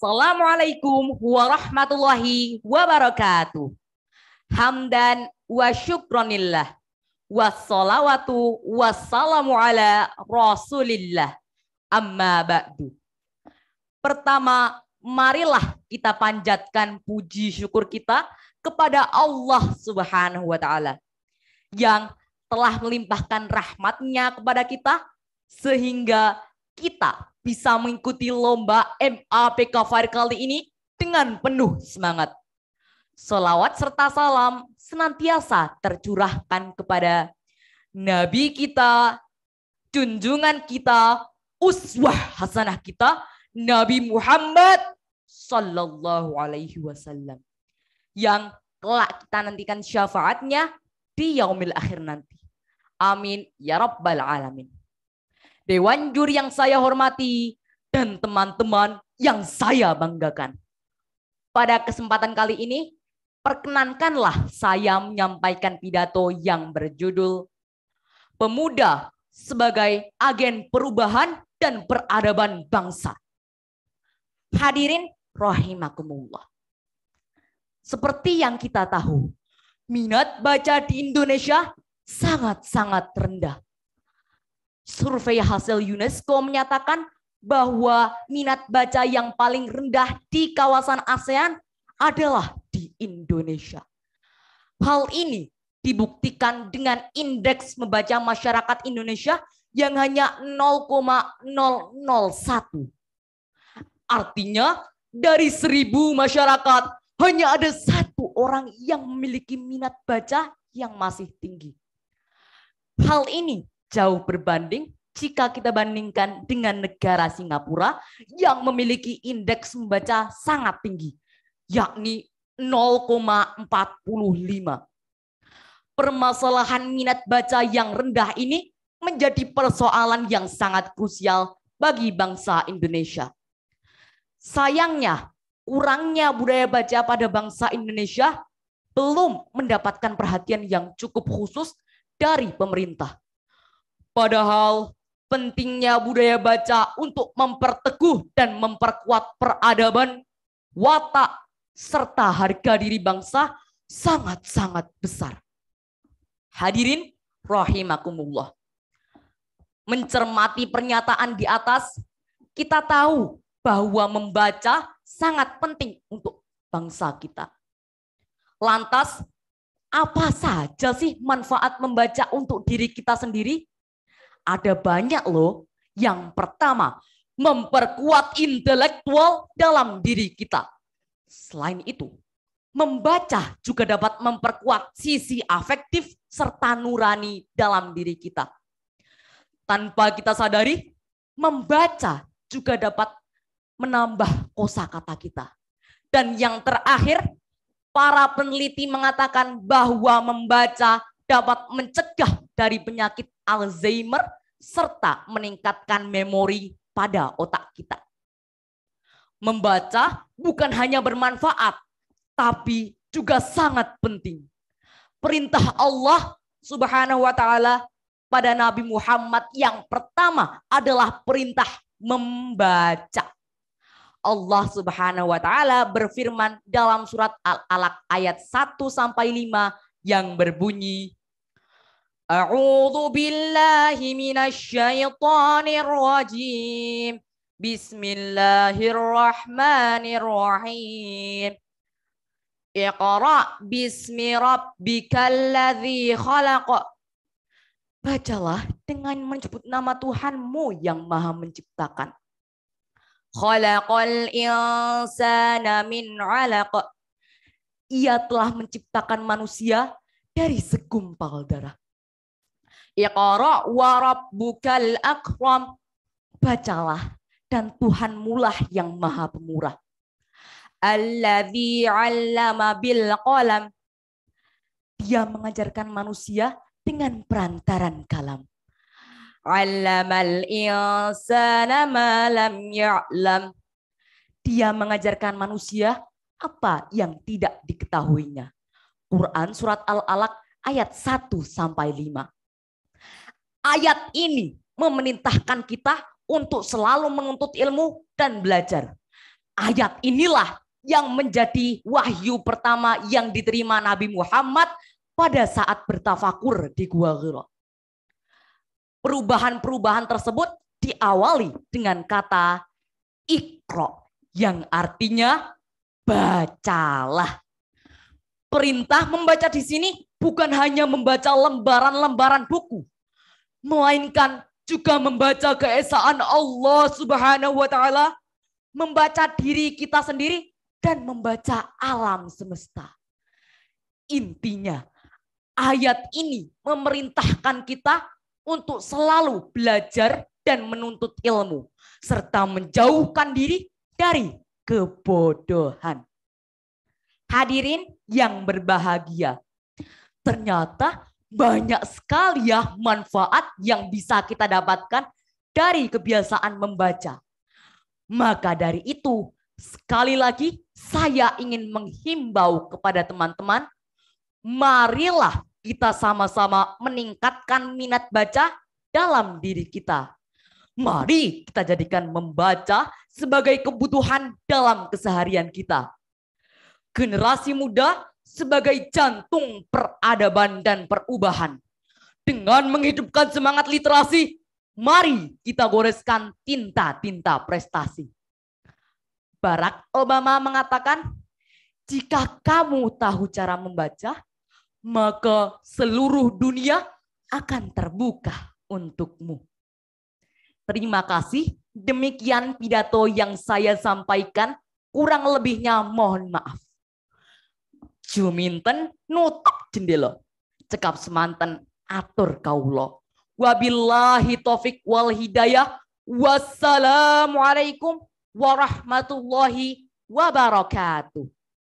Assalamualaikum warahmatullahi wabarakatuh. Hamdan wa syukronillah. Wassalawatu wassalamu ala rasulillah. Amma ba'du. Pertama, marilah kita panjatkan puji syukur kita kepada Allah Subhanahu wa Ta'ala yang telah melimpahkan rahmatnya kepada kita sehingga kita bisa mengikuti lomba MAPK Fair kali ini dengan penuh semangat. Selawat serta salam senantiasa tercurahkan kepada Nabi kita, junjungan kita, uswah hasanah kita, Nabi Muhammad Sallallahu Alaihi Wasallam, yang kelak kita nantikan syafaatnya di yaumil akhir nanti. Amin ya rabbal alamin. Dewan juri yang saya hormati dan teman-teman yang saya banggakan. Pada kesempatan kali ini, perkenankanlah saya menyampaikan pidato yang berjudul Pemuda sebagai Agen Perubahan dan Peradaban Bangsa. Hadirin rahimakumullah. Seperti yang kita tahu, minat baca di Indonesia sangat-sangat rendah. Survei hasil UNESCO menyatakan bahwa minat baca yang paling rendah di kawasan ASEAN adalah di Indonesia. Hal ini dibuktikan dengan indeks membaca masyarakat Indonesia yang hanya 0,001. Artinya dari 1000 masyarakat hanya ada 1 orang yang memiliki minat baca yang masih tinggi. Hal ini jauh berbanding jika kita bandingkan dengan negara Singapura yang memiliki indeks membaca sangat tinggi, yakni 0,45. Permasalahan minat baca yang rendah ini menjadi persoalan yang sangat krusial bagi bangsa Indonesia. Sayangnya, kurangnya budaya baca pada bangsa Indonesia belum mendapatkan perhatian yang cukup khusus dari pemerintah. Padahal pentingnya budaya baca untuk memperteguh dan memperkuat peradaban, watak, serta harga diri bangsa sangat-sangat besar. Hadirin rahimakumullah. Mencermati pernyataan di atas, kita tahu bahwa membaca sangat penting untuk bangsa kita. Lantas, apa saja sih manfaat membaca untuk diri kita sendiri? Ada banyak loh. Yang pertama, memperkuat intelektual dalam diri kita. Selain itu, membaca juga dapat memperkuat sisi afektif serta nurani dalam diri kita. Tanpa kita sadari, membaca juga dapat menambah kosakata kita. Dan yang terakhir, para peneliti mengatakan bahwa membaca dapat mencegah dari penyakit Alzheimer serta meningkatkan memori pada otak kita. Membaca bukan hanya bermanfaat, tapi juga sangat penting. Perintah Allah Subhanahu wa Ta'ala pada Nabi Muhammad yang pertama adalah perintah membaca. Allah Subhanahu wa Ta'ala berfirman dalam surat Al-Alaq ayat 1-5 yang berbunyi, A'udzu billahi minasyaitonir rajim. Bismillahirrahmanirrahim. Iqra bismi rabbikal ladzi khalaq. Bacalah dengan menyebut nama Tuhanmu yang Maha Menciptakan. Khalaqal insana min 'alaq. Ia telah menciptakan manusia dari segumpal darah. Iqra wa rabbukal akram. Bacalah dan Tuhanmu lah yang Maha Pemurah. Alladzi 'allama bil qalam. Dia mengajarkan manusia dengan perantaran kalam. 'Allamal insana ma lam ya'lam. Dia mengajarkan manusia apa yang tidak diketahuinya. Quran surat Al-Alaq ayat 1-5. Ayat ini memerintahkan kita untuk selalu menuntut ilmu dan belajar. Ayat inilah yang menjadi wahyu pertama yang diterima Nabi Muhammad pada saat bertafakur di Gua Hira. Perubahan-perubahan tersebut diawali dengan kata Iqra, yang artinya bacalah. Perintah membaca di sini bukan hanya membaca lembaran-lembaran buku, melainkan juga membaca keesaan Allah Subhanahu wa taala, membaca diri kita sendiri dan membaca alam semesta. Intinya, ayat ini memerintahkan kita untuk selalu belajar dan menuntut ilmu serta menjauhkan diri dari kebodohan. Hadirin yang berbahagia, ternyata banyak sekali ya manfaat yang bisa kita dapatkan dari kebiasaan membaca. Maka dari itu, sekali lagi saya ingin menghimbau kepada teman-teman, marilah kita sama-sama meningkatkan minat baca dalam diri kita. Mari kita jadikan membaca sebagai kebutuhan dalam keseharian kita. Generasi muda sebagai jantung peradaban dan perubahan. Dengan menghidupkan semangat literasi, mari kita goreskan tinta-tinta prestasi. Barack Obama mengatakan, jika kamu tahu cara membaca, maka seluruh dunia akan terbuka untukmu. Terima kasih. Demikian pidato yang saya sampaikan. Kurang lebihnya mohon maaf. Juminten nutup jendela, cekap semanten atur kaulo. Wabillahi taufik wal hidayah. Wassalamualaikum warahmatullahi wabarakatuh.